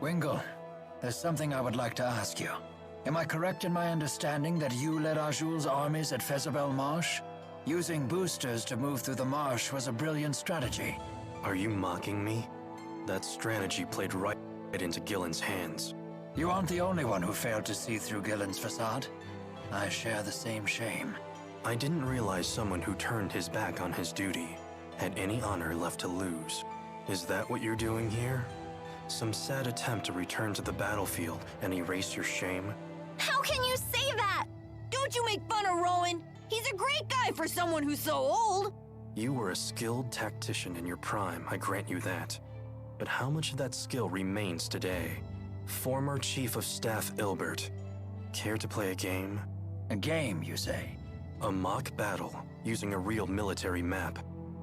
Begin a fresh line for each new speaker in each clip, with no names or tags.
Wingul, there's something I would like to ask you. Am I correct in my understanding that you led Azul's armies at Fezabel Marsh? Using boosters to move through the marsh was a brilliant strategy.
Are you mocking me? That strategy played right into Gillen's hands.
You aren't the only one who failed to see through Gillen's facade. I share the same shame.
I didn't realize someone who turned his back on his duty had any honor left to lose. Is that what you're doing here? Some sad attempt to return to the battlefield and erase your shame?
How can you say that? Don't you make fun of Rowen. He's a great guy for someone who's so old.
You were a skilled tactician in your prime, I grant you that. But how much of that skill remains today? Former Chief of Staff Ilbert. Care to play a game?
A game, you say?
A mock battle, using a real military map.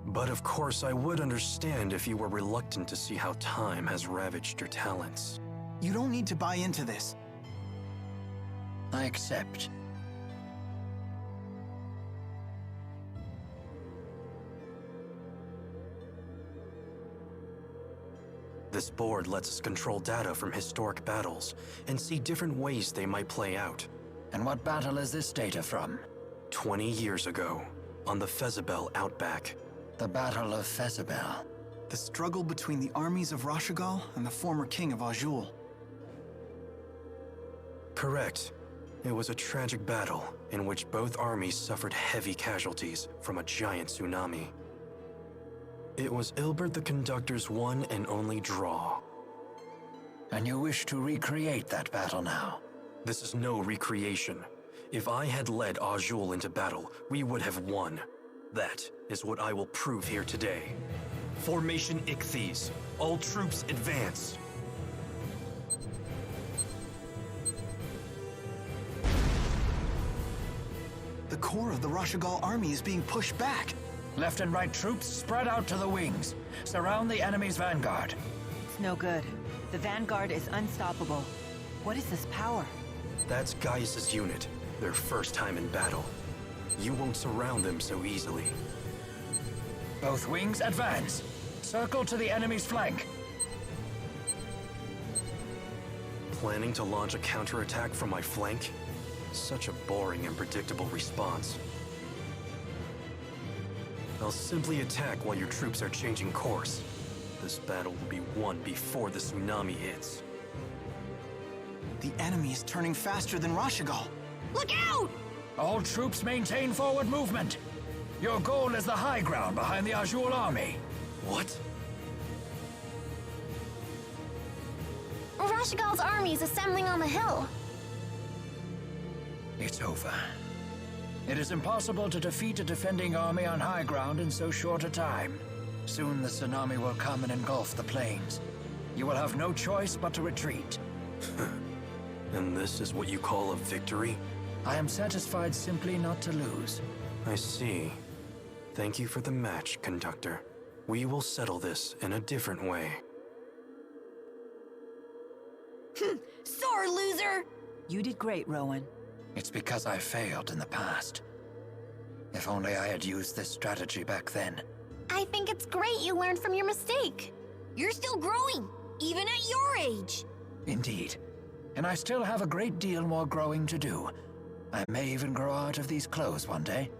But of course I would understand if you were reluctant to see how time has ravaged your talents.
You don't need to buy into this.
I accept.
This board lets us control data from historic battles and see different ways they might play out.
And what battle is this data from?
20 years ago, on the Fezabel Outback.
The Battle of Fezabel.
The struggle between the armies of Rashagal and the former king of Azul.
Correct. It was a tragic battle in which both armies suffered heavy casualties from a giant tsunami. It was Ilbert the Conductor's one and only draw.
And you wish to recreate that battle now?
This is no recreation. If I had led Azul into battle, we would have won. That is what I will prove here today. Formation Ichthyes. All troops advance.
The core of the Rashagal army is being pushed back.
Left and right troops spread out to the wings. Surround the enemy's vanguard.
It's no good. The vanguard is unstoppable. What is this power?
That's Gaius' unit. Their first time in battle. You won't surround them so easily.
Both wings advance. Circle to the enemy's flank.
Planning to launch a counterattack from my flank? Such a boring and predictable response. I'll simply attack while your troops are changing course. This battle will be won before the tsunami hits.
The enemy is turning faster than Rashagal.
Look out!
All troops maintain forward movement. Your goal is the high ground behind the Azul army.
What?
Rashagal's army is assembling on the hill.
It's over. It is impossible to defeat a defending army on high ground in so short a time. Soon the tsunami will come and engulf the plains. You will have no choice but to retreat.
And this is what you call a victory?
I am satisfied simply not to lose.
I see. Thank you for the match, Conductor. We will settle this in a different way.
Sore loser!
You did great, Rowen.
It's because I failed in the past. If only I had used this strategy back then.
I think it's great you learned from your mistake. You're still growing, even at your age.
Indeed. And I still have a great deal more growing to do. I may even grow out of these clothes one day.